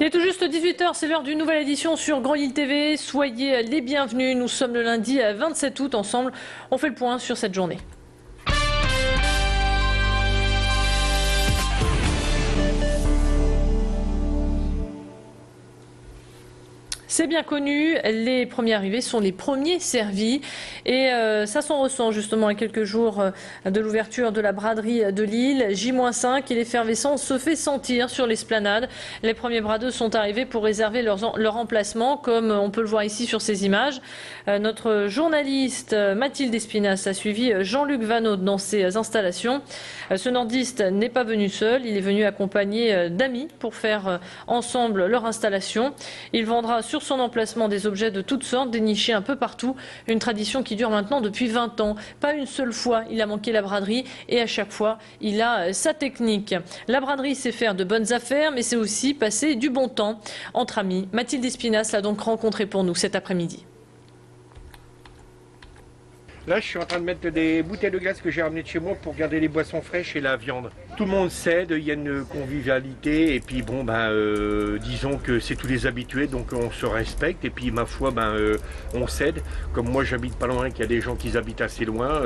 Il est tout juste 18 h, c'est l'heure d'une nouvelle édition sur Grand Lille TV. Soyez les bienvenus, nous sommes le lundi 27 août. Ensemble, on fait le point sur cette journée. C'est bien connu, les premiers arrivés sont les premiers servis et ça s'en ressent justement à quelques jours de l'ouverture de la braderie de Lille. J-5 et l'effervescence se fait sentir sur l'esplanade. Les premiers bradeux sont arrivés pour réserver leur emplacement comme on peut le voir ici sur ces images. Notre journaliste Mathilde Espinasse a suivi Jean-Luc Vanneau dans ses installations. Ce nordiste n'est pas venu seul, il est venu accompagné d'amis pour faire ensemble leur installation. Il vendra sur son emplacement des objets de toutes sortes, dénichés un peu partout. Une tradition qui dure maintenant depuis 20 ans. Pas une seule fois il a manqué la braderie et à chaque fois il a sa technique. La braderie, c'est faire de bonnes affaires, mais c'est aussi passer du bon temps entre amis. Mathilde Espinasse l'a donc rencontré pour nous cet après-midi. Là, je suis en train de mettre des bouteilles de glace que j'ai ramenées de chez moi pour garder les boissons fraîches et la viande. Tout le monde cède, il y a une convivialité et puis bon, disons que c'est tous les habitués, donc on se respecte et puis ma foi, on cède. Comme moi, j'habite pas loin, qu'il y a des gens qui habitent assez loin,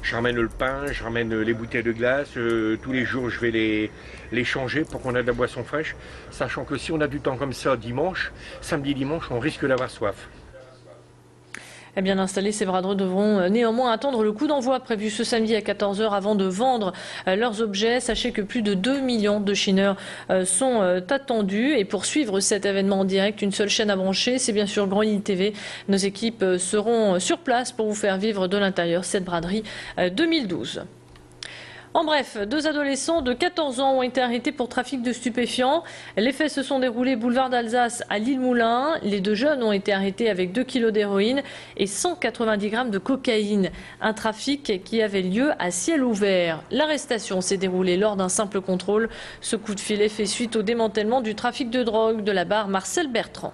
je ramène le pain, je ramène les bouteilles de glace. Tous les jours, je vais les changer pour qu'on ait de la boisson fraîche, sachant que si on a du temps comme ça dimanche, samedi, dimanche, on risque d'avoir soif. Bien installés, ces bradeux devront néanmoins attendre le coup d'envoi prévu ce samedi à 14 h avant de vendre leurs objets. Sachez que plus de 2 millions de chineurs sont attendus. Et pour suivre cet événement en direct, une seule chaîne à brancher, c'est bien sûr Grand Lille TV. Nos équipes seront sur place pour vous faire vivre de l'intérieur cette braderie 2012. En bref, 2 adolescents de 14 ans ont été arrêtés pour trafic de stupéfiants. Les faits se sont déroulés boulevard d'Alsace à Lille-Moulin. Les 2 jeunes ont été arrêtés avec 2 kilos d'héroïne et 190 grammes de cocaïne. Un trafic qui avait lieu à ciel ouvert. L'arrestation s'est déroulée lors d'un simple contrôle. Ce coup de filet fait suite au démantèlement du trafic de drogue de la barre Marcel Bertrand.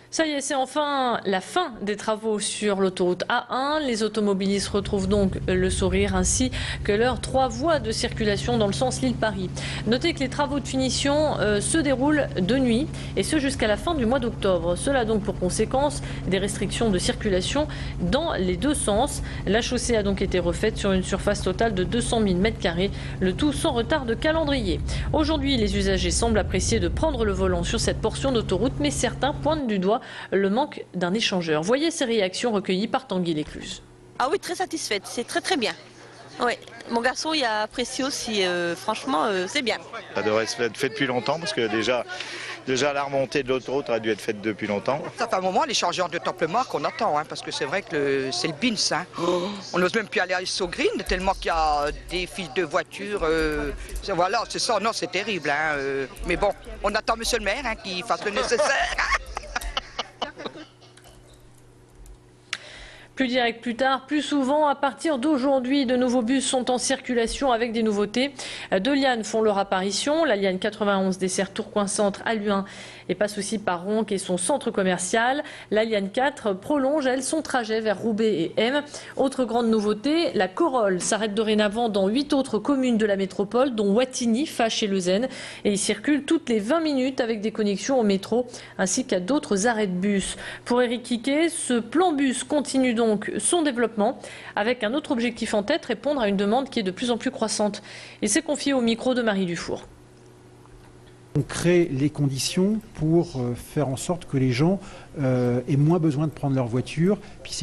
Ça y est, c'est enfin la fin des travaux sur l'autoroute A1. Les automobilistes retrouvent donc le sourire ainsi que leurs 3 voies de circulation dans le sens Lille-Paris. Notez que les travaux de finition se déroulent de nuit et ce jusqu'à la fin du mois d'octobre. Cela a donc pour conséquence des restrictions de circulation dans les 2 sens. La chaussée a donc été refaite sur une surface totale de 200 000 m², le tout sans retard de calendrier. Aujourd'hui, les usagers semblent apprécier de prendre le volant sur cette portion d'autoroute, mais certains pointent du doigt le manque d'un échangeur. Voyez ces réactions recueillies par Tanguy Lécluse. Ah oui, très satisfaite, c'est très bien. Oui, mon garçon il a apprécié aussi, franchement c'est bien. Ça devrait être fait depuis longtemps parce que déjà la remontée de l'autoroute aurait dû être faite depuis longtemps. Ça fait un moment les chargeurs de Templemar qu'on attend, parce que c'est vrai que c'est le BINS. On n'ose même plus aller à So Green tellement qu'il y a des files de voitures. Voilà, c'est ça, non c'est terrible. Mais bon, on attend monsieur le maire qui fasse le nécessaire. Plus direct plus tard, plus souvent, à partir d'aujourd'hui, de nouveaux bus sont en circulation avec des nouveautés. 2 lianes font leur apparition. La liane 91 dessert Tourcoing-Centre à Luin et passe aussi par Ronc et son centre commercial. La liane 4 prolonge, elle, son trajet vers Roubaix et M. Autre grande nouveauté, la Corolle s'arrête dorénavant dans 8 autres communes de la métropole, dont Wattignies, Fache et Leuzen. Et il circule toutes les 20 minutes avec des connexions au métro ainsi qu'à d'autres arrêts de bus. Pour Éric Quiquet, ce plan bus continue donc son développement avec un autre objectif en tête, répondre à une demande qui est de plus en plus croissante. Il s'est confié au micro de Marie Dufour. On crée les conditions pour faire en sorte que les gens aient moins besoin de prendre leur voiture. Puis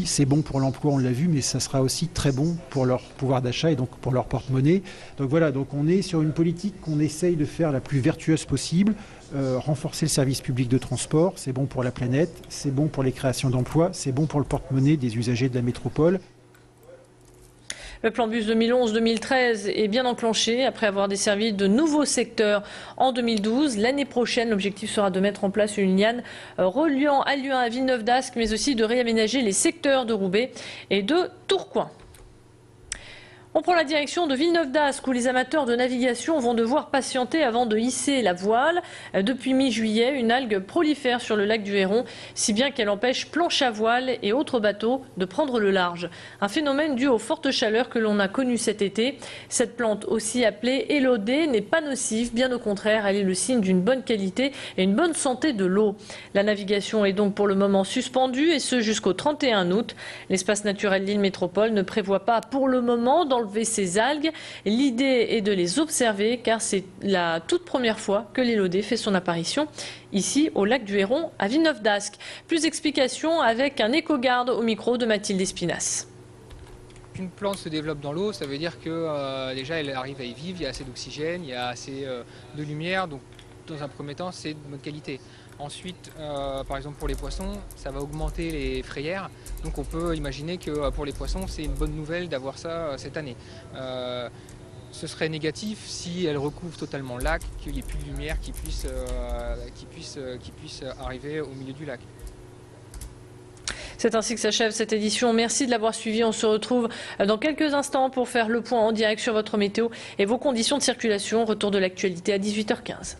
c'est bon pour l'emploi, on l'a vu, mais ça sera aussi très bon pour leur pouvoir d'achat et donc pour leur porte-monnaie. Donc voilà, donc on est sur une politique qu'on essaye de faire la plus vertueuse possible. Renforcer le service public de transport, c'est bon pour la planète, c'est bon pour les créations d'emplois, c'est bon pour le porte-monnaie des usagers de la métropole. Le plan bus 2011-2013 est bien enclenché après avoir desservi de nouveaux secteurs en 2012. L'année prochaine, l'objectif sera de mettre en place une liane reliant Alluin à Villeneuve d'Ascq, mais aussi de réaménager les secteurs de Roubaix et de Tourcoing. On prend la direction de Villeneuve-d'Ascq où les amateurs de navigation vont devoir patienter avant de hisser la voile. Depuis mi-juillet, une algue prolifère sur le lac du Héron, si bien qu'elle empêche planches à voile et autres bateaux de prendre le large. Un phénomène dû aux fortes chaleurs que l'on a connues cet été. Cette plante, aussi appelée élodée, n'est pas nocive, bien au contraire, elle est le signe d'une bonne qualité et une bonne santé de l'eau. La navigation est donc pour le moment suspendue et ce jusqu'au 31 août. L'espace naturel Lille Métropole ne prévoit pas pour le moment d'enlever ces algues. L'idée est de les observer car c'est la toute première fois que l'élodée fait son apparition ici au lac du Héron à Villeneuve-d'Ascq. Plus d'explications avec un éco-garde au micro de Mathilde Espinas. Qu'une plante se développe dans l'eau, ça veut dire que déjà elle arrive à y vivre, il y a assez d'oxygène, il y a assez de lumière, donc dans un premier temps c'est de bonne qualité. Ensuite, par exemple pour les poissons, ça va augmenter les frayères, donc on peut imaginer que pour les poissons c'est une bonne nouvelle d'avoir ça cette année. Ce serait négatif si elle recouvre totalement le lac, qu'il n'y ait plus de lumière qui puisse arriver au milieu du lac. C'est ainsi que s'achève cette édition. Merci de l'avoir suivi. On se retrouve dans quelques instants pour faire le point en direct sur votre météo et vos conditions de circulation. Retour de l'actualité à 18h15.